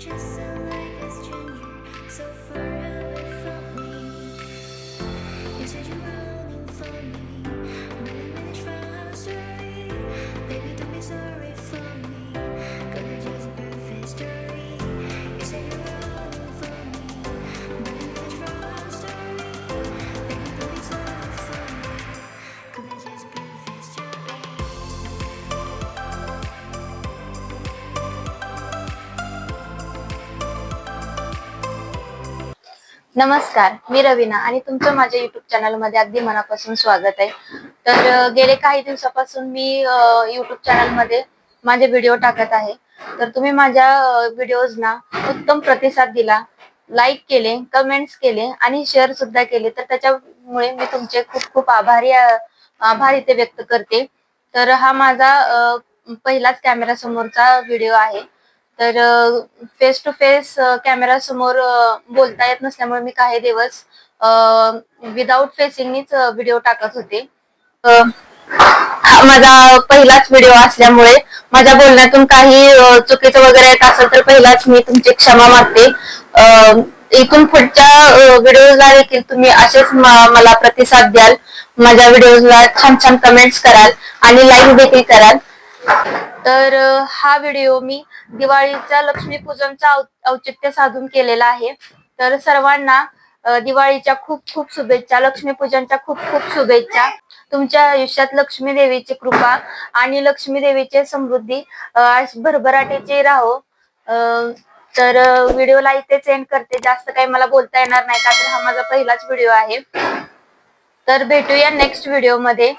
Just sound like a stranger, so far away from me. You said you're running for me, but I managed from our story. Baby, don't be sorry for me, gonna just perfect story. You said you're running for me, but I managed from our story. Baby, don't be sorry for me, gonna just perfect story. नमस्कार, मी रवीना आणि तुमचं माझ्या YouTube channel मध्ये अगदी मनापासून स्वागत आहे. तर गेले काही दिवसापासून मी युट्यूब चॅनल मध्ये माझे व्हिडिओ टाकत आहे. तर तुम्ही माझ्या व्हिडिओजना उत्तम प्रतिसाद दिला, लाईक केले, कमेंट्स केले आणि शेअर सुद्धा केले. तर त्याच्यामुळे मी तुमचे खूप खूप आभार इथे व्यक्त करते. तर हा माझा पहिलाच कॅमेरा समोरचा व्हिडिओ आहे. तर फेस टू फेस कॅमेरा समोर बोलता येत नसल्यामुळे मी काही दिवस विदाऊट फेसिंगनीच व्हिडिओ टाकत होते. हा माझा पहिलाच व्हिडिओ असल्यामुळे माझ्या बोलण्यातून काही चुकीचं वगैरे येत असेल तर पहिलाच मी तुमची क्षमा मागते. इथून पुढच्या व्हिडिओला देखील तुम्ही असेच मला प्रतिसाद द्याल, माझ्या व्हिडिओला छान छान कमेंट्स कराल आणि लाईक देखील कराल. तर हा व्हिडिओ मी दिवाळीच्या लक्ष्मीपूजनचा औचित्य साधून केलेला आहे. तर सर्वांना दिवाळीच्या खूप खूप शुभेच्छा, लक्ष्मीपूजनच्या खूप खूप शुभेच्छा. तुमच्या आयुष्यात लक्ष्मी देवीची कृपा आणि लक्ष्मी देवीची समृद्धी भरभराटीची राहो. तर व्हिडिओला इथेच एंड करते. जास्त काही मला बोलता येणार नाही का तर हा माझा पहिलाच व्हिडिओ आहे. तर भेटूया नेक्स्ट व्हिडिओ मध्ये.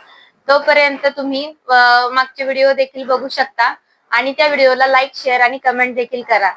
तोपर्यंत तुम्ही मागचे व्हिडिओ देखील बघू शकता आणि त्या व्हिडिओला लाईक, शेअर आणि कमेंट देखील करा.